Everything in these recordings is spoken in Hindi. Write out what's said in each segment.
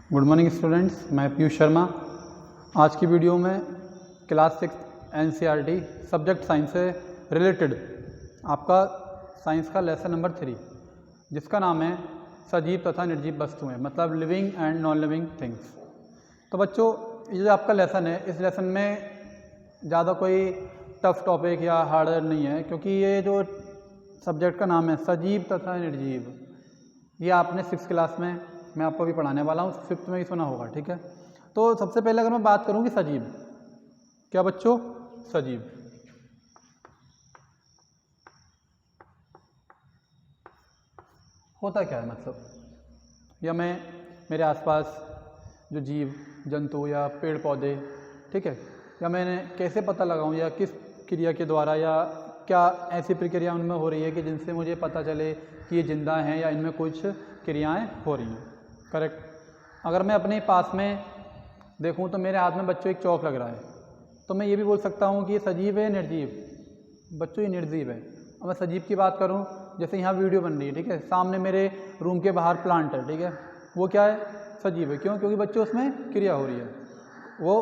गुड मॉर्निंग स्टूडेंट्स, मैं पीयूष शर्मा। आज की वीडियो में क्लास 6 NCERT सब्जेक्ट साइंस से रिलेटेड आपका साइंस का लेसन नंबर 3 जिसका नाम है सजीव तथा निर्जीव वस्तुएं, मतलब living and non living things. तो बच्चों, ये जो आपका लेसन है, इस लेसन में ज़्यादा कोई टफ टॉपिक या हार्ड नहीं है, क्योंकि ये जो सब्जेक्ट का नाम है सजीव तथा निर्जीव, ये आपने 6th क्लास में मैं आपको अभी पढ़ाने वाला हूँ, 5th में ही सुना होगा। ठीक है, तो सबसे पहले अगर मैं बात करूँ कि सजीव क्या बच्चों, सजीव होता क्या है, मतलब या मैं मेरे आसपास जो जीव जंतु या पेड़ पौधे, ठीक है, या मैंने कैसे पता लगाऊं या किस क्रिया के द्वारा या क्या ऐसी प्रक्रिया उनमें हो रही है कि जिनसे मुझे पता चले कि ये जिंदा हैं या इनमें कुछ क्रियाएं हो रही हैं। करेक्ट। अगर मैं अपने पास में देखूं तो मेरे हाथ में बच्चों एक चौक लग रहा है, तो मैं ये भी बोल सकता हूं कि ये सजीव है निर्जीव। बच्चों ये निर्जीव है। अब मैं सजीव की बात करूं, जैसे यहाँ वीडियो बन रही है, ठीक है, सामने मेरे रूम के बाहर प्लांट है, ठीक है, वो क्या है, सजीव है। क्यों? क्योंकि बच्चों उसमें क्रिया हो रही है। वो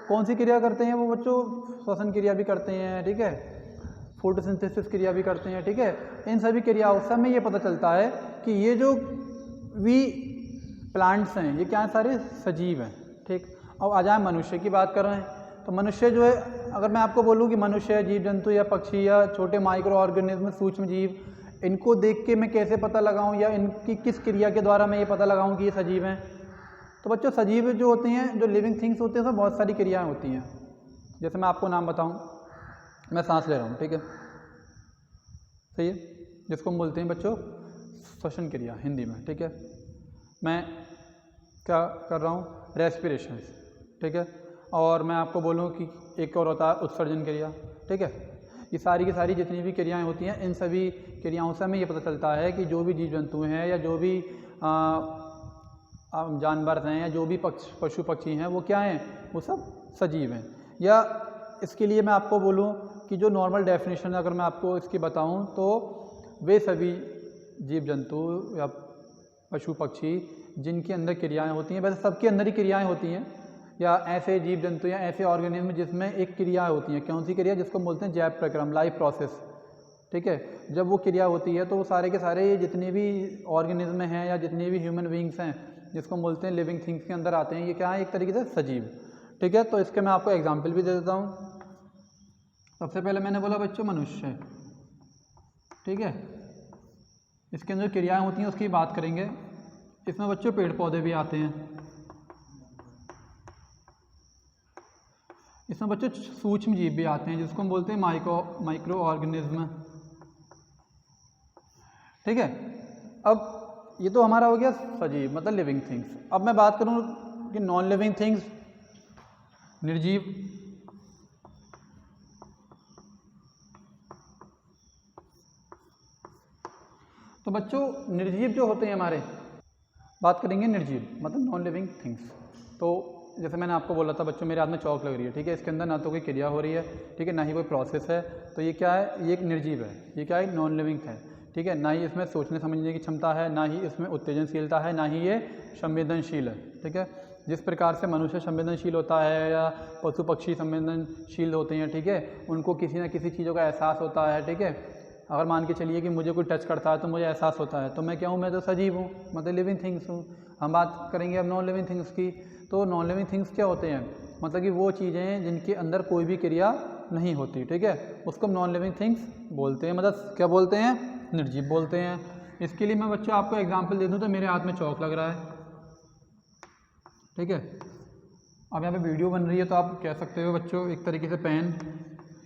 कौन सी क्रिया करते हैं? वो बच्चों श्वसन क्रिया भी करते हैं, ठीक है, फोटोसिंथेसिस क्रिया भी करते हैं, ठीक है। इन सभी क्रियाओं से हमें ये पता चलता है कि ये जो भी प्लांट्स हैं ये क्या है, सारे सजीव हैं। ठीक। अब आ जाए मनुष्य की बात कर रहे हैं, तो मनुष्य जो है, अगर मैं आपको बोलूँ कि मनुष्य, जीव जंतु या पक्षी या छोटे माइक्रो ऑर्गेनिज्म, सूक्ष्म जीव, इनको देख के मैं कैसे पता लगाऊं या इनकी किस क्रिया के द्वारा मैं ये पता लगाऊं कि ये सजीव हैं, तो बच्चों सजीव जो होते हैं, जो लिविंग थिंग्स होते हैं, उसमें बहुत सारी क्रियाएँ होती हैं। जैसे मैं आपको नाम बताऊँ, मैं सांस ले रहा हूँ, ठीक है, सही है, जिसको हम बोलते हैं बच्चों श्वसन क्रिया हिंदी में, ठीक है। मैं क्या कर रहा हूँ, रेस्पिरेशन, ठीक है। और मैं आपको बोलूँ कि एक और होता है उत्सर्जन क्रिया, ठीक है। ये सारी की सारी जितनी भी क्रियाएं होती हैं, इन सभी क्रियाओं से हमें ये पता चलता है कि जो भी जीव जंतु हैं या जो भी जानवर हैं या जो भी पशु पक्षी हैं, वो क्या हैं, वो सब सजीव हैं। या इसके लिए मैं आपको बोलूँ कि जो नॉर्मल डेफिनेशन अगर मैं आपको इसकी बताऊँ, तो वे सभी जीव जंतु या पशु पक्षी जिनके अंदर क्रियाएं होती हैं, वैसे सबके अंदर ही क्रियाएं होती हैं, या ऐसे जीव जंतु या ऐसे ऑर्गेनिज्म जिसमें एक क्रिया होती है। कौन सी क्रिया? जिसको बोलते हैं जैव प्रक्रम, लाइफ प्रोसेस, ठीक है। जब वो क्रिया होती है तो वो सारे के सारे जितने भी ऑर्गेनिज्म हैं या जितने भी ह्यूमन बींग्स हैं, जिसको बोलते हैं लिविंग थिंग्स के अंदर आते हैं, ये क्या है, एक तरीके से सजीव, ठीक है। तो इसके मैं आपको एग्जाम्पल भी दे देता हूँ। सबसे पहले मैंने बोला बच्चों मनुष्य, ठीक है, इसके अंदर क्रियाएं होती हैं उसकी बात करेंगे। इसमें बच्चों पेड़ पौधे भी आते हैं, इसमें बच्चों सूक्ष्म जीव भी आते हैं, जिसको हम बोलते हैं माइक्रो ऑर्गेनिज्म, ठीक है। अब ये तो हमारा हो गया सजीव, मतलब लिविंग थिंग्स। अब मैं बात करूं कि नॉन लिविंग थिंग्स, निर्जीव। तो बच्चों निर्जीव जो होते हैं हमारे, बात करेंगे निर्जीव मतलब नॉन लिविंग थिंग्स। तो जैसे मैंने आपको बोला था बच्चों, मेरे हाथ में चौक लग रही है, ठीक है, इसके अंदर ना तो कोई क्रिया हो रही है, ठीक है, ना ही कोई प्रोसेस है, तो ये क्या है, ये एक निर्जीव है। ये क्या है, नॉन लिविंग है, ठीक है। ना ही इसमें सोचने समझने की क्षमता है, ना ही इसमें उत्तेजनशीलता है, ना ही ये संवेदनशील है, ठीक है। जिस प्रकार से मनुष्य संवेदनशील होता है या पशु पक्षी संवेदनशील होते हैं, ठीक है, उनको किसी न किसी चीज़ों का एहसास होता है, ठीक है। अगर मान के चलिए कि मुझे कोई टच करता है तो मुझे एहसास होता है, तो मैं क्या हूँ, मैं तो सजीव हूँ, मतलब लिविंग थिंग्स हूँ। हम बात करेंगे अब नॉन लिविंग थिंग्स की। तो नॉन लिविंग थिंग्स क्या होते हैं, मतलब कि वो चीज़ें जिनके अंदर कोई भी क्रिया नहीं होती, ठीक है, उसको हम नॉन लिविंग थिंग्स बोलते हैं, मतलब क्या बोलते हैं, निर्जीव बोलते हैं। इसके लिए मैं बच्चों आपको एग्जाम्पल दे दूँ तो मेरे हाथ में चौक लग रहा है, ठीक है। अब यहाँ पे वीडियो बन रही है तो आप कह सकते हो बच्चों एक तरीके से पेन,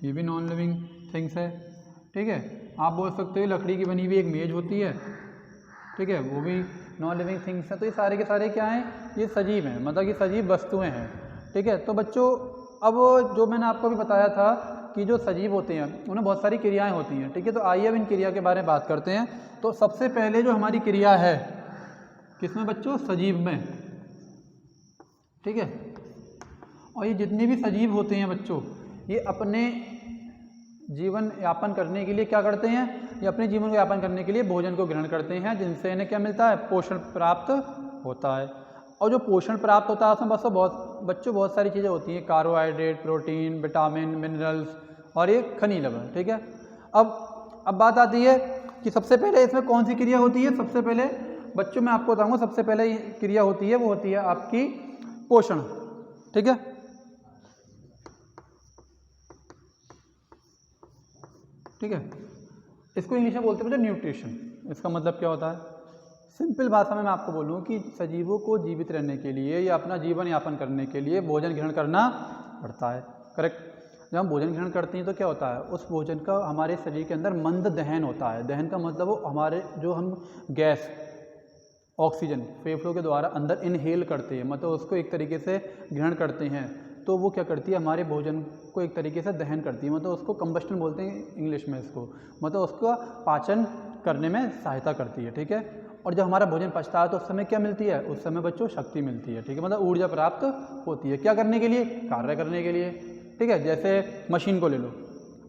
ये भी नॉन लिविंग थिंग्स है, ठीक है। आप बोल सकते हो लकड़ी की बनी हुई एक मेज होती है, ठीक है, वो भी नॉन लिविंग थिंग्स है। तो ये सारे के सारे क्या हैं, ये सजीव हैं, मतलब कि सजीव वस्तुएं हैं, ठीक है। तो बच्चों अब जो मैंने आपको अभी बताया था कि जो सजीव होते हैं उन्हें बहुत सारी क्रियाएं होती हैं, ठीक है। तो आइए अब इन क्रिया के बारे में बात करते हैं। तो सबसे पहले जो हमारी क्रिया है किसमें बच्चों, सजीव में, ठीक है। और ये जितने भी सजीव होते हैं बच्चों, ये अपने जीवन यापन करने के लिए क्या करते हैं, ये अपने जीवन को यापन करने के लिए भोजन को ग्रहण करते हैं, जिनसे इन्हें क्या मिलता है, पोषण प्राप्त होता है। और जो पोषण प्राप्त होता है उसमें बच्चों बहुत सारी चीज़ें होती हैं, कार्बोहाइड्रेट, प्रोटीन, विटामिन, मिनरल्स और ये खनिज लवण। ठीक है, अब बात आती है कि सबसे पहले इसमें कौन सी क्रिया होती है। सबसे पहले बच्चों मैं आपको बताऊंगा, सबसे पहले क्रिया होती है वो होती है आपकी पोषण। ठीक है, ठीक है, इसको इंग्लिश में बोलते हैं बच्चों न्यूट्रिशन। इसका मतलब क्या होता है, सिंपल भाषा में मैं आपको बोलूँ कि सजीवों को जीवित रहने के लिए या अपना जीवन यापन करने के लिए भोजन ग्रहण करना पड़ता है। करेक्ट। जब हम भोजन ग्रहण करते हैं तो क्या होता है, उस भोजन का हमारे शरीर के अंदर मंद दहन होता है। दहन का मतलब वो हमारे जो हम गैस ऑक्सीजन फेफड़ों के द्वारा अंदर इनहेल करते हैं, मतलब उसको एक तरीके से ग्रहण करते हैं, तो वो क्या करती है, हमारे भोजन को एक तरीके से दहन करती है, मतलब उसको कंबस्टन बोलते हैं इंग्लिश में इसको, मतलब उसका पाचन करने में सहायता करती है। ठीक है, और जब हमारा भोजन पचता है तो उस समय क्या मिलती है, उस समय बच्चों शक्ति मिलती है। ठीक है, मतलब ऊर्जा प्राप्त होती है। क्या करने के लिए, कार्य करने के लिए। ठीक है, जैसे मशीन को ले लो,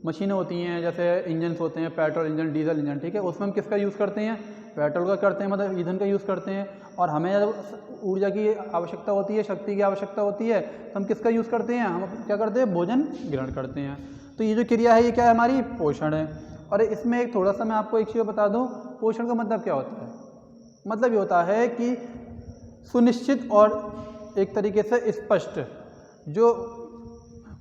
मशीनें होती हैं जैसे इंजन्स होते हैं, पेट्रोल इंजन, डीजल इंजन। ठीक है, उसमें हम किसका यूज़ करते हैं, पेट्रोल का करते हैं, मतलब ईंधन का यूज़ करते हैं। और हमें जब ऊर्जा की आवश्यकता होती है, शक्ति की आवश्यकता होती है, तो हम किसका यूज़ करते हैं, हम क्या करते हैं, भोजन ग्रहण करते हैं। तो ये जो क्रिया है ये क्या है, हमारी पोषण है। और इसमें एक थोड़ा सा मैं आपको एक चीज़ बता दूँ, पोषण का मतलब क्या होता है। मतलब ये होता है कि सुनिश्चित और एक तरीके से स्पष्ट जो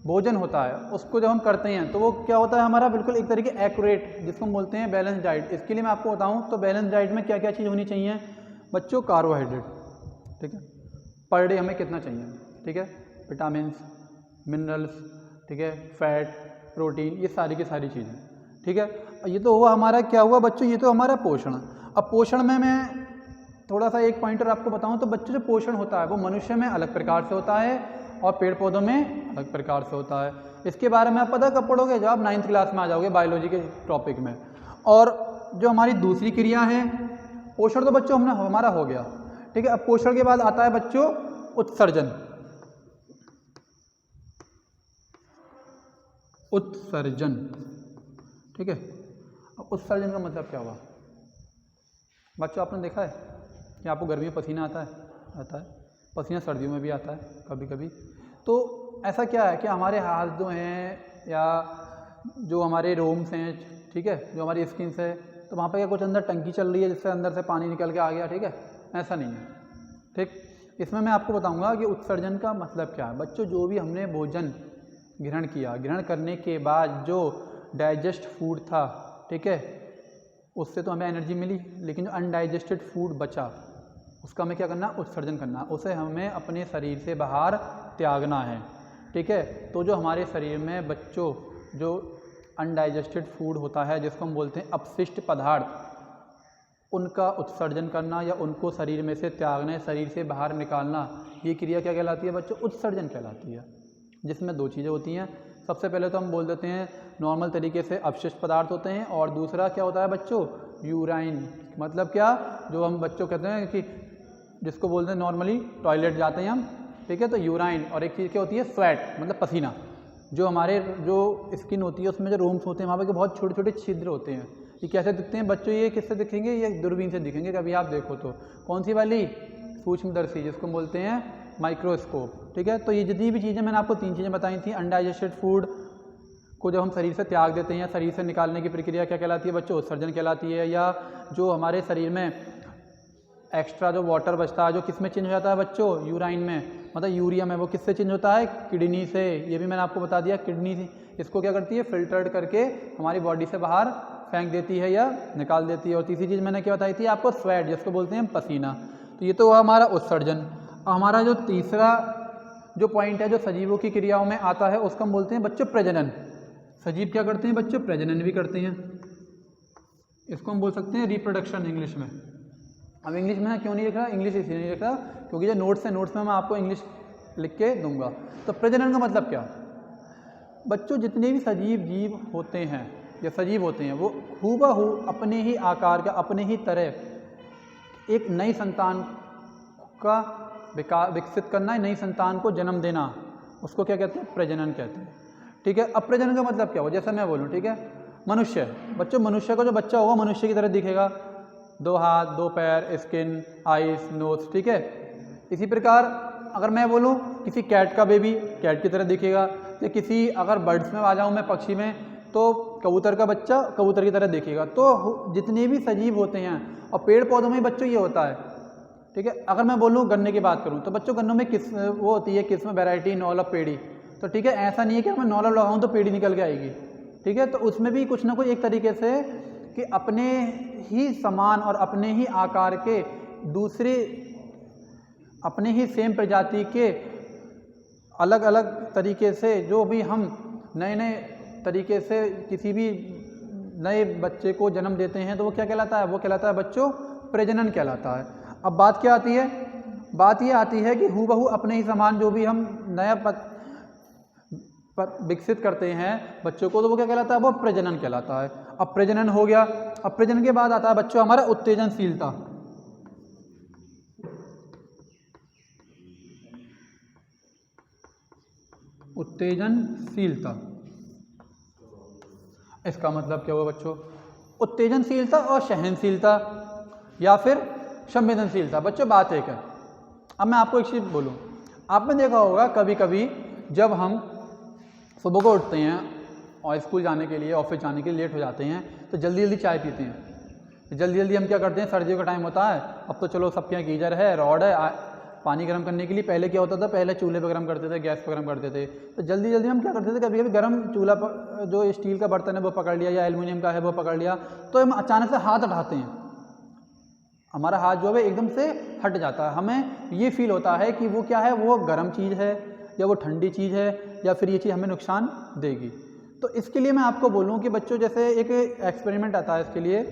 भोजन होता है उसको जब हम करते हैं तो वो क्या होता है, हमारा बिल्कुल एक तरीके एक्यूरेट, जिसको हम बोलते हैं बैलेंस डाइट। इसके लिए मैं आपको बताऊं तो बैलेंस डाइट में क्या क्या चीज़ होनी चाहिए बच्चों, कार्बोहाइड्रेट, ठीक है, पर डे हमें कितना चाहिए, ठीक है, विटामिन, मिनरल्स, ठीक है, फैट, प्रोटीन, ये सारी की सारी चीज़ें। ठीक है, ये तो हुआ हमारा क्या हुआ बच्चों, ये तो हमारा पोषण। अब पोषण में मैं थोड़ा सा एक पॉइंटर आपको बताऊं तो बच्चों जो पोषण होता है वो मनुष्य में अलग प्रकार से होता है और पेड़ पौधों में अलग प्रकार से होता है। इसके बारे में आप पता कब पढ़ोगे, जब आप 9th क्लास में आ जाओगे बायोलॉजी के टॉपिक में। और जो हमारी दूसरी क्रिया है, पोषण तो बच्चों हमारा हो गया। ठीक है, अब पोषण के बाद आता है बच्चों उत्सर्जन। उत्सर्जन, ठीक है, अब उत्सर्जन का मतलब क्या हुआ बच्चों, आपने देखा है कि आपको गर्मी में पसीना आता है, पसीना सर्दियों में भी आता है कभी कभी। तो ऐसा क्या है कि हमारे हाथ जो हैं या जो हमारे रोम्स हैं, ठीक है, जो हमारी स्किन है, तो वहाँ पे क्या कुछ अंदर टंकी चल रही है जिससे अंदर से पानी निकल के आ गया, ठीक है, ऐसा नहीं है। ठीक, इसमें मैं आपको बताऊंगा कि उत्सर्जन का मतलब क्या है बच्चों। जो भी हमने भोजन ग्रहण किया, ग्रहण करने के बाद जो डाइजेस्ट फूड था, ठीक है, उससे तो हमें एनर्जी मिली, लेकिन जो अनडाइजेस्टेड फूड बचा उसका हमें क्या करना, उत्सर्जन करना, उसे हमें अपने शरीर से बाहर त्यागना है। ठीक है, तो जो हमारे शरीर में बच्चों जो अनडाइजेस्टेड फूड होता है जिसको हम बोलते हैं अपशिष्ट पदार्थ, उनका उत्सर्जन करना या उनको शरीर में से त्यागना, शरीर से बाहर निकालना, ये क्रिया क्या कहलाती है बच्चों, उत्सर्जन कहलाती है। जिसमें दो चीज़ें होती हैं, सबसे पहले तो हम बोल देते हैं नॉर्मल तरीके से अपशिष्ट पदार्थ होते हैं, और दूसरा क्या होता है बच्चों, यूराइन। मतलब क्या, जो हम बच्चों कहते हैं कि जिसको बोलते हैं नॉर्मली टॉयलेट जाते हैं हम, ठीक है, तो यूराइन। और एक चीज़ क्या होती है, स्वेट, मतलब पसीना। जो हमारे जो स्किन होती है उसमें जो रोम्स होते हैं वहाँ पे के बहुत छोटे छोटे छिद्र होते हैं। ये कैसे दिखते हैं बच्चों, ये किससे दिखेंगे, ये दूरबीन से दिखेंगे कभी आप देखो तो। कौन सी वाली, सूक्ष्मदर्शी, जिसको बोलते हैं माइक्रोस्कोप। ठीक है, तो ये जितनी भी चीज़ें मैंने आपको 3 चीज़ें बताई थी, अनडाइजेस्टेड फूड को जब हम शरीर से त्याग देते हैं, शरीर से निकालने की प्रक्रिया क्या कहलाती है बच्चों, उत्सर्जन कहलाती है। या जो हमारे शरीर में एक्स्ट्रा जो वाटर बचता है, जो किस में चेंज हो जाता है बच्चों, यूराइन में, मतलब यूरिया में, वो किससे चेंज होता है, किडनी से। ये भी मैंने आपको बता दिया, किडनी से इसको क्या करती है, फिल्टर्ड करके हमारी बॉडी से बाहर फेंक देती है या निकाल देती है। और तीसरी चीज़ मैंने क्या बताई थी आपको, स्वेट, जिसको बोलते हैं पसीना। तो ये तो हुआ हमारा उत्सर्जन। हमारा जो तीसरा जो पॉइंट है जो सजीवों की क्रियाओं में आता है उसको हम बोलते हैं बच्चों प्रजनन। सजीव क्या करते हैं बच्चों, प्रजनन भी करते हैं। इसको हम बोल सकते हैं रिप्रोडक्शन इंग्लिश में। अब इंग्लिश में क्यों नहीं लिख रहा, इंग्लिश इसलिए नहीं लिख रहा क्योंकि जो नोट्स है, नोट्स में मैं आपको इंग्लिश लिख के दूंगा। तो प्रजनन का मतलब क्या बच्चों, जितने भी सजीव जीव होते हैं या सजीव होते हैं वो हूबहू अपने ही आकार का, अपने ही तरह एक नई संतान का विकसित करना है, नई संतान को जन्म देना, उसको क्या कहते हैं, प्रजनन कहते हैं। ठीक है, अब प्रजनन का मतलब क्या हो, जैसा मैं बोलूँ, ठीक है, मनुष्य बच्चों, मनुष्य का जो बच्चा होगा मनुष्य की तरह दिखेगा, 2 हाथ 2 पैर, स्किन, आइस, नोज, ठीक है, इसी प्रकार अगर मैं बोलूँ किसी कैट का बेबी कैट की तरह दिखेगा, या किसी अगर बर्ड्स में आ जाऊँ मैं पक्षी में तो कबूतर का बच्चा कबूतर की तरह दिखेगा। तो जितने भी सजीव होते हैं और पेड़ पौधों में बच्चों ये होता है, ठीक है। अगर मैं बोलूँ गन्ने की बात करूँ तो बच्चों गन्नों में किस वो होती है किस्म वैरायटी नौलब पेड़ी, तो ठीक है ऐसा नहीं है कि मैं नौलब लगाऊँ तो पेड़ी निकल के आएगी, ठीक है। तो उसमें भी कुछ ना कुछ एक तरीके से कि अपने ही समान और अपने ही आकार के दूसरे अपने ही सेम प्रजाति के अलग अलग तरीके से जो भी हम नए नए तरीके से किसी भी नए बच्चे को जन्म देते हैं तो वो क्या कहलाता है, वो कहलाता है बच्चों प्रजनन कहलाता है। अब बात क्या आती है, बात ये आती है कि हूबहू अपने ही समान जो भी हम नया विकसित करते हैं बच्चों को तो वो क्या कहलाता है, वो प्रजनन कहलाता है। अब प्रजनन हो गया, अब प्रजनन के बाद आता है बच्चों हमारा उत्तेजनशीलता। उत्तेजनशीलता इसका मतलब क्या हुआ बच्चों, उत्तेजनशीलता और सहनशीलता या फिर संवेदनशीलता। बच्चों बात एक है, अब मैं आपको एक चीज़ बोलूँ, आपने देखा होगा कभी कभी जब हम सुबह को उठते हैं और स्कूल जाने के लिए ऑफिस जाने के लिए लेट हो जाते हैं तो जल्दी जल्दी चाय पीते हैं। जल्दी जल्दी हम क्या करते हैं, सर्दियों का टाइम होता है, अब तो चलो सबके यहाँ गीजर है, रॉड है, पानी गर्म करने के लिए पहले क्या होता था, पहले चूल्हे पर गर्म करते थे, गैस पर गर्म करते थे। तो जल्दी जल्दी हम क्या करते थे, कभी कभी गर्म चूल्हा पर जो स्टील का बर्तन है वो पकड़ लिया या एल्युमिनियम का है वो पकड़ लिया, तो हम अचानक से हाथ उठाते हैं, हमारा हाथ जो है एकदम से हट जाता है। हमें ये फील होता है कि वो क्या है, वो गर्म चीज़ है या वो ठंडी चीज़ है या फिर ये चीज़ हमें नुकसान देगी। तो इसके लिए मैं आपको बोलूँ कि बच्चों जैसे एक एक्सपेरिमेंट आता है इसके लिए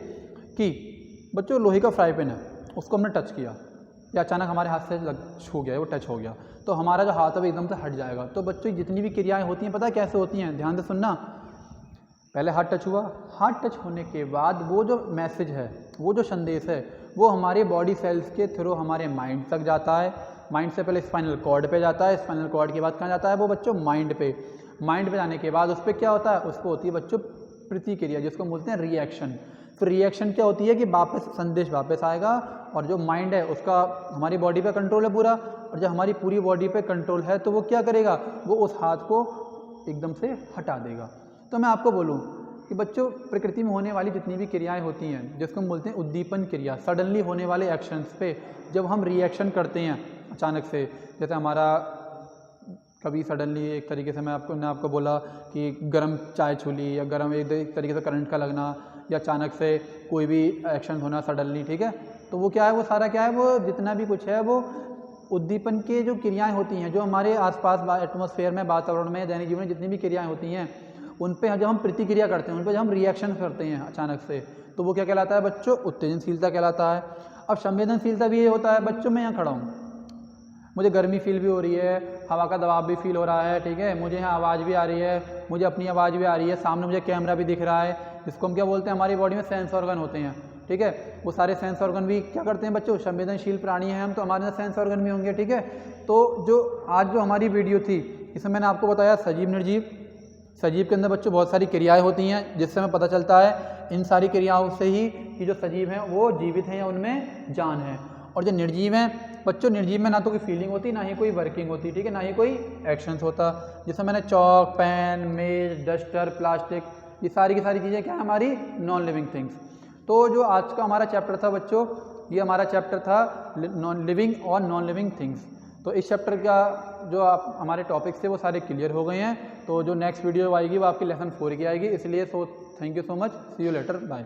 कि बच्चों लोहे का फ्राई पैन है, उसको हमने टच किया या अचानक हमारे हाथ से छू गया, वो टच हो गया, तो हमारा जो हाथ है वो एकदम से हट जाएगा। तो बच्चों जितनी भी क्रियाएं होती हैं पता है कैसे होती हैं, ध्यान से सुनना। पहले हाथ टच हुआ, हाथ टच होने के बाद वो जो मैसेज है, वो जो संदेश है वो हमारे बॉडी सेल्स के थ्रू हमारे माइंड तक जाता है, माइंड से पहले स्पाइनल कॉर्ड पे जाता है, स्पाइनल कॉर्ड के बाद कहाँ जाता है वो बच्चों, माइंड पे। माइंड पे जाने के बाद उस पर क्या होता है, उस पर होती है बच्चों प्रतिक्रिया, जिसको बोलते हैं रिएक्शन। फिर रिएक्शन क्या होती है कि वापस संदेश वापस आएगा और जो माइंड है उसका हमारी बॉडी पे कंट्रोल है पूरा, और जब हमारी पूरी बॉडी पे कंट्रोल है तो वो क्या करेगा, वो उस हाथ को एकदम से हटा देगा। तो मैं आपको बोलूँ कि बच्चों प्रकृति में होने वाली जितनी भी क्रियाएं होती हैं जिसको हम बोलते हैं उद्दीपन क्रिया, सडनली होने वाले एक्शंस पे जब हम रिएक्शन करते हैं अचानक से, जैसे हमारा कभी सडनली एक तरीके से मैंने आपको बोला कि गर्म चाय छू ली या गर्म एक तरीके से करंट का लगना या अचानक से कोई भी एक्शन होना सडनली, ठीक है। तो वो क्या है, वो सारा क्या है, वो जितना भी कुछ है वो उद्दीपन के जो क्रियाएं होती हैं जो हमारे आसपास एटमॉस्फेयर में, वातावरण में, दैनिक जीवन में जितनी भी क्रियाएं होती हैं उन पे जब हम प्रतिक्रिया करते हैं, उन पे जब हम रिएक्शन करते हैं अचानक से, तो वो क्या कहलाता है बच्चों, उत्तेजनशीलता कहलाता है। अब संवेदनशीलता भी ये होता है बच्चों, मैं यहाँ खड़ा हूँ, मुझे गर्मी फील भी हो रही है, हवा का दबाव भी फील हो रहा है, ठीक है, मुझे यहाँ आवाज़ भी आ रही है, मुझे अपनी आवाज़ भी आ रही है, सामने मुझे कैमरा भी दिख रहा है, जिसको हम क्या बोलते हैं, हमारी बॉडी में सेंस ऑर्गन होते हैं, ठीक है। वो सारे सेंस ऑर्गन भी क्या करते हैं बच्चों, संवेदनशील प्राणी हैं हम, तो हमारे अंदर सेंस ऑर्गन भी होंगे, ठीक है। तो जो आज जो हमारी वीडियो थी इसमें मैंने आपको बताया सजीव निर्जीव। सजीव के अंदर बच्चों बहुत सारी क्रियाएं होती हैं जिससे हमें पता चलता है इन सारी क्रियाओं से ही कि जो सजीव हैं वो जीवित हैं या उनमें जान है। और जो निर्जीव हैं बच्चों, निर्जीव में ना तो कोई फीलिंग होती, ना ही कोई वर्किंग होती, ठीक है, ना ही कोई एक्शंस होता। जैसे मैंने चौक, पेन, मेज, डस्टर, प्लास्टिक, ये सारी की सारी चीज़ें क्या है, हमारी नॉन लिविंग थिंग्स। तो जो आज का हमारा चैप्टर था बच्चों, ये हमारा चैप्टर था नॉन लिविंग और नॉन लिविंग थिंग्स। तो इस चैप्टर का जो आप हमारे टॉपिक्स थे वो सारे क्लियर हो गए हैं। तो जो नेक्स्ट वीडियो आएगी वो आपकी लेसन 4 की आएगी, इसलिए thank you so much, see you later, bye.